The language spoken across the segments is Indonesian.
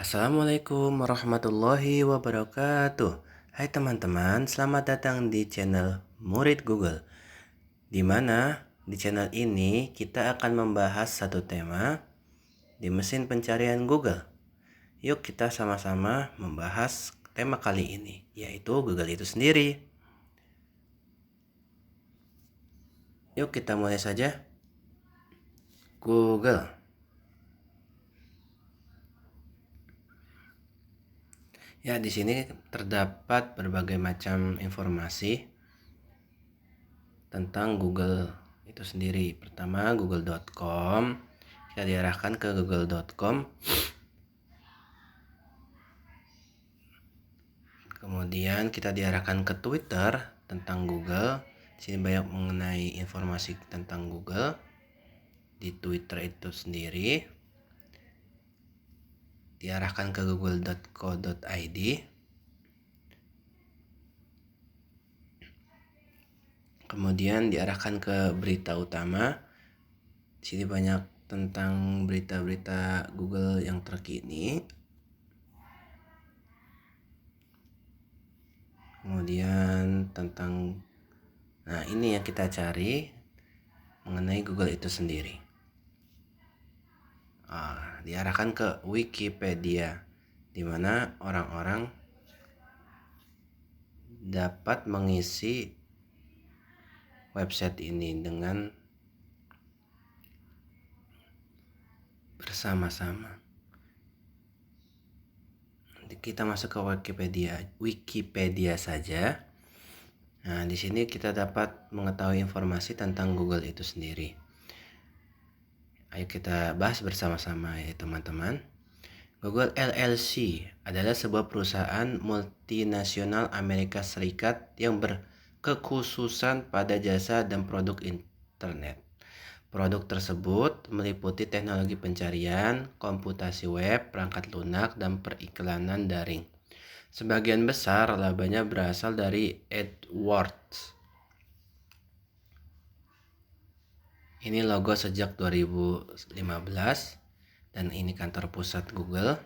Assalamualaikum warahmatullahi wabarakatuh. Hai teman-teman, selamat datang di channel Murid Google. Di mana di channel ini kita akan membahas satu tema di mesin pencarian Google. Yuk kita sama-sama membahas tema kali ini, yaitu Google itu sendiri. Yuk kita mulai saja. Google. Ya, di sini terdapat berbagai macam informasi tentang Google itu sendiri. Pertama, google.com. Kita diarahkan ke google.com. Kemudian kita diarahkan ke Twitter tentang Google. Di sini banyak mengenai informasi tentang Google di Twitter itu sendiri. Diarahkan ke google.co.id. Kemudian diarahkan ke berita utama. Di sini banyak tentang berita-berita Google yang terkini. Kemudian tentang, nah ini yang kita cari mengenai Google itu sendiri. Diarahkan ke Wikipedia, di mana orang-orang dapat mengisi website ini dengan bersama-sama. Kita masuk ke Wikipedia saja. Nah, di sini kita dapat mengetahui informasi tentang Google itu sendiri. Ayo kita bahas bersama-sama ya teman-teman. Google LLC adalah sebuah perusahaan multinasional Amerika Serikat yang berkekhususan pada jasa dan produk internet. Produk tersebut meliputi teknologi pencarian, komputasi web, perangkat lunak, dan periklanan daring. Sebagian besar labanya berasal dari AdWords. Ini logo sejak 2015 dan ini kantor pusat Google.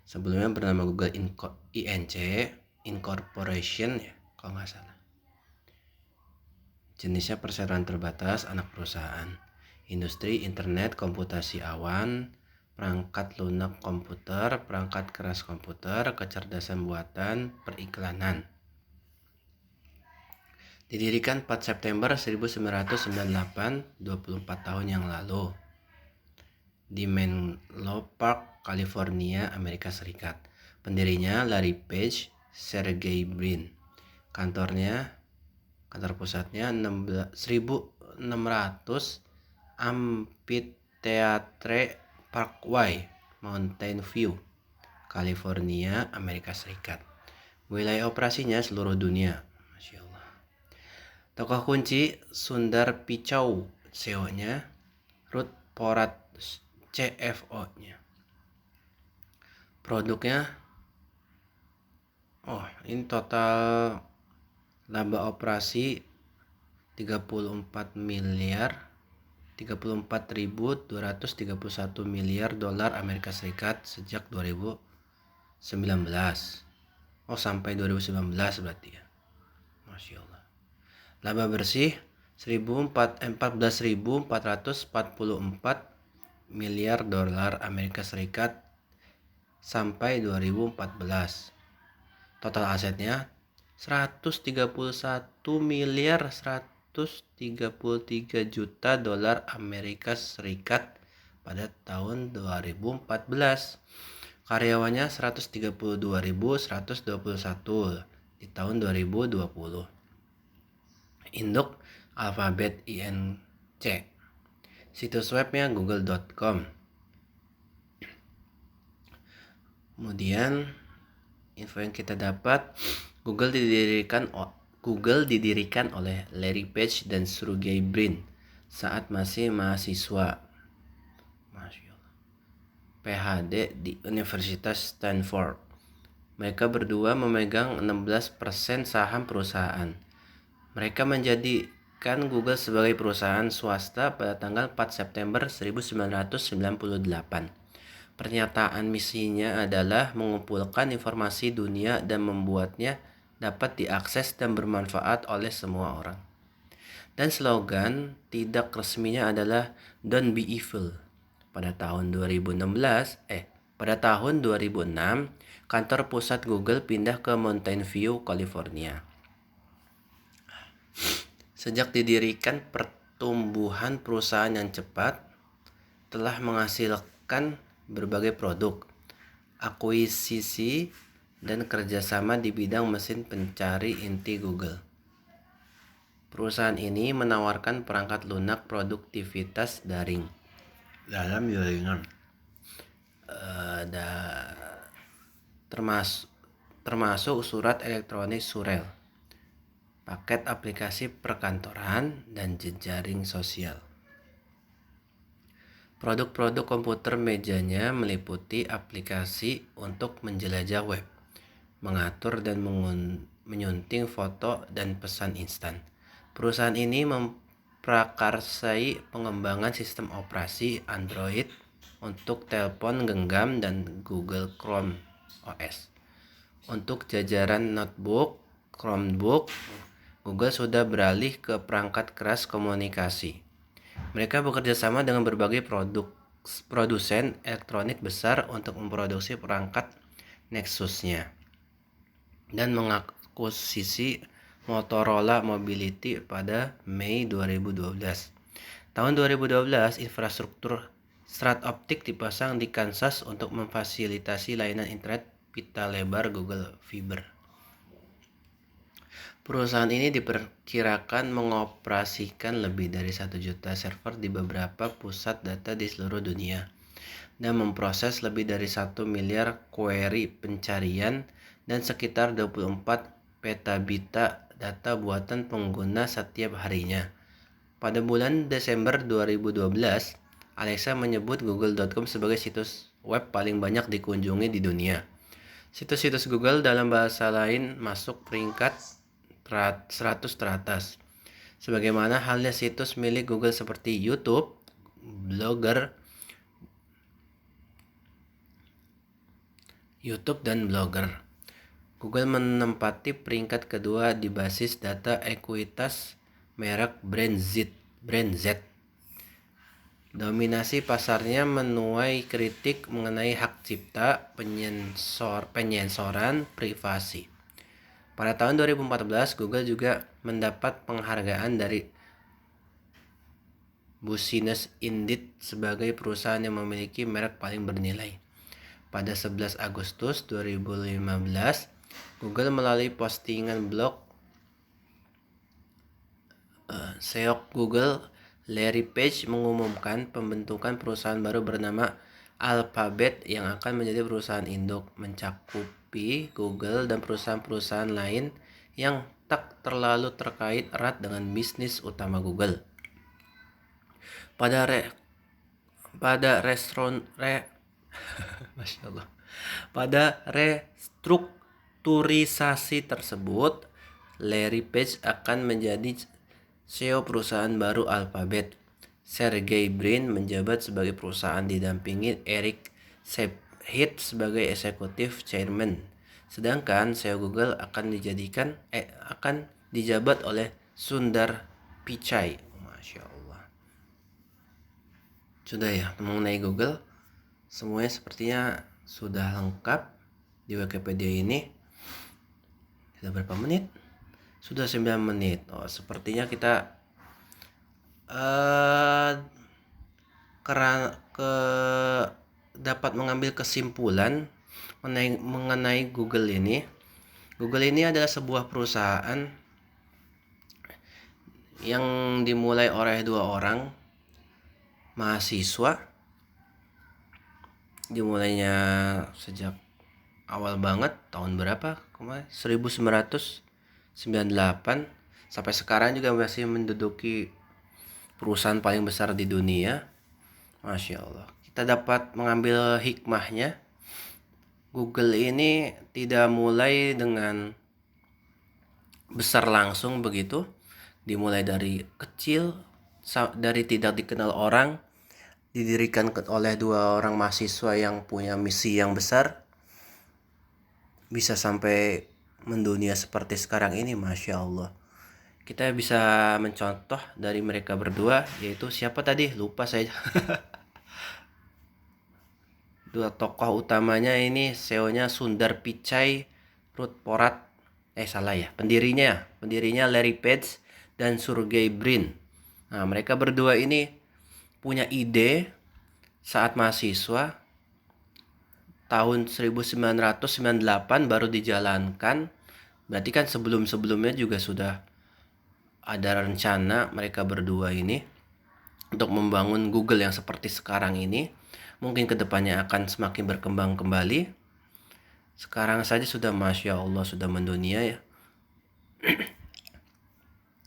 Sebelumnya bernama Google Inc. Incorporation ya, kalau nggak salah. Jenisnya perseroan terbatas, anak perusahaan. Industri internet, komputasi awan, perangkat lunak komputer, perangkat keras komputer, kecerdasan buatan, periklanan. Didirikan 4 September 1998, 24 tahun yang lalu, di Menlo Park, California, Amerika Serikat. Pendirinya Larry Page, Sergey Brin. Kantor pusatnya 1600 Amphitheatre Parkway, Mountain View, California, Amerika Serikat. Wilayah operasinya seluruh dunia. Masya Allah. Tokoh kunci Sundar Pichai, CEO-nya, Ruth Porat, CFO-nya. Produknya, ini total laba operasi 34 miliar 34.231 miliar dolar Amerika Serikat sejak 2019. Sampai 2019 berarti ya. Masya Allah. Laba bersih 14.444 miliar dolar Amerika Serikat sampai 2014. Total asetnya 131 miliar 133 juta dolar Amerika Serikat pada tahun 2014. Karyawannya 132.121 di tahun 2020. Induk Alphabet Inc. Situs webnya google.com. Kemudian info yang kita dapat, Google didirikan oleh Larry Page dan Sergey Brin saat masih mahasiswa PhD di Universitas Stanford. Mereka berdua memegang 16% saham perusahaan. Mereka menjadi mendirikan Google sebagai perusahaan swasta pada tanggal 4 September 1998. Pernyataan misinya adalah mengumpulkan informasi dunia dan membuatnya dapat diakses dan bermanfaat oleh semua orang. Dan slogan tidak resminya adalah Don't Be Evil. Pada tahun 2006, kantor pusat Google pindah ke Mountain View, California. Sejak didirikan, pertumbuhan perusahaan yang cepat telah menghasilkan berbagai produk, akuisisi, dan kerjasama di bidang mesin pencari inti Google. Perusahaan ini menawarkan perangkat lunak produktivitas daring dalam jaringan, termasuk surat elektronik surel, paket aplikasi perkantoran, dan jejaring sosial. Produk-produk komputer mejanya meliputi aplikasi untuk menjelajah web, mengatur dan menyunting foto dan pesan instan. Perusahaan ini memprakarsai pengembangan sistem operasi Android untuk telepon genggam dan Google Chrome OS. Untuk jajaran notebook, Chromebook, Google sudah beralih ke perangkat keras komunikasi. Mereka bekerja sama dengan berbagai produsen elektronik besar untuk memproduksi perangkat Nexus-nya dan mengakuisisi Motorola Mobility pada Mei 2012. Tahun 2012, infrastruktur serat optik dipasang di Kansas untuk memfasilitasi layanan internet pita lebar Google Fiber. Perusahaan ini diperkirakan mengoperasikan lebih dari 1 juta server di beberapa pusat data di seluruh dunia dan memproses lebih dari 1 miliar query pencarian dan sekitar 24 petabita data buatan pengguna setiap harinya. Pada bulan Desember 2012, Alexa menyebut google.com sebagai situs web paling banyak dikunjungi di dunia. Situs-situs Google dalam bahasa lain masuk peringkat 100 teratas. Sebagaimana halnya situs milik Google seperti YouTube, dan Blogger. Google menempati peringkat kedua di basis data ekuitas merek Brand Z. Dominasi pasarnya menuai kritik mengenai hak cipta, penyensoran privasi. Pada tahun 2014, Google juga mendapat penghargaan dari Business Indeed sebagai perusahaan yang memiliki merek paling bernilai. Pada 11 Agustus 2015, Google melalui postingan blog CEO Google, Larry Page, mengumumkan pembentukan perusahaan baru bernama Alphabet yang akan menjadi perusahaan induk, mencakupi Google dan perusahaan-perusahaan lain yang tak terlalu terkait erat dengan bisnis utama Google. Pada restrukturisasi tersebut, Larry Page akan menjadi CEO perusahaan baru Alphabet. Sergey Brin menjabat sebagai perusahaan didampingi Eric Schmidt sebagai Executive Chairman. Sedangkan CEO Google akan dijabat oleh Sundar Pichai. Masya Allah. Sudah ya, mengenai Google semuanya sepertinya sudah lengkap di Wikipedia ini. Sudah berapa menit? Sudah 9 menit. Sepertinya kita dapat mengambil kesimpulan mengenai Google ini. Google ini adalah sebuah perusahaan yang dimulai oleh 2 orang mahasiswa. Dimulainya sejak awal banget, tahun berapa? 1998 sampai sekarang juga masih menduduki perusahaan paling besar di dunia. Masya Allah. Kita dapat mengambil hikmahnya. Google ini tidak mulai dengan besar langsung begitu, dimulai dari kecil, dari tidak dikenal orang, didirikan oleh 2 orang mahasiswa yang punya misi yang besar, bisa sampai mendunia seperti sekarang ini. Masya Allah. Kita bisa mencontoh dari mereka berdua, yaitu siapa tadi? Lupa saya. 2 tokoh utamanya ini CEO-nya Sundar Pichai, Ruth Porat. Salah ya. Pendirinya Larry Page dan Sergey Brin. Nah, mereka berdua ini punya ide saat mahasiswa tahun 1998 baru dijalankan. Berarti kan sebelum-sebelumnya juga sudah ada rencana mereka berdua ini untuk membangun Google yang seperti sekarang ini. Mungkin kedepannya akan semakin berkembang kembali. Sekarang saja sudah Masya Allah, sudah mendunia ya.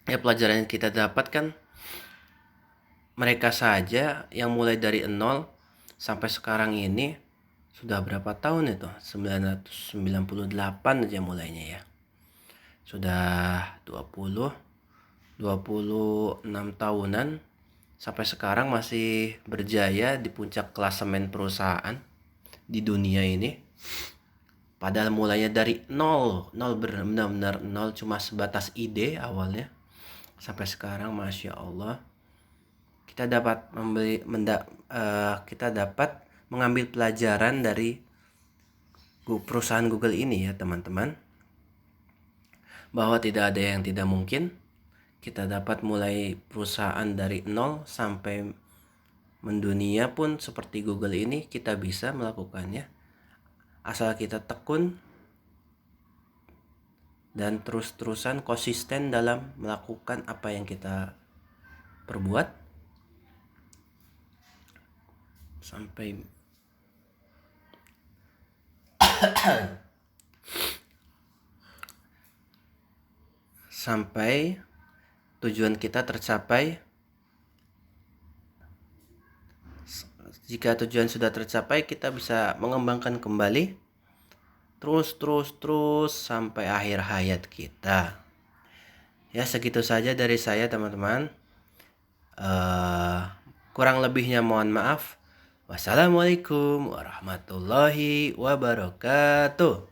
Ya, pelajaran yang kita dapatkan, mereka saja yang mulai dari nol sampai sekarang ini sudah berapa tahun itu? 998 aja mulainya ya. Sudah 26 tahunan sampai sekarang masih berjaya di puncak klasemen perusahaan di dunia ini. Padahal mulainya dari nol benar-benar nol, cuma sebatas ide awalnya. Sampai sekarang Masya Allah, kita dapat mengambil pelajaran dari perusahaan Google ini ya teman-teman, bahwa tidak ada yang tidak mungkin. Kita dapat mulai perusahaan dari nol sampai mendunia pun seperti Google ini, kita bisa melakukannya asal kita tekun dan terus-terusan konsisten dalam melakukan apa yang kita perbuat sampai tujuan kita tercapai. Jika tujuan sudah tercapai, kita bisa mengembangkan kembali terus sampai akhir hayat kita. Ya, segitu saja dari saya teman-teman. Kurang lebihnya mohon maaf. Wassalamualaikum warahmatullahi wabarakatuh.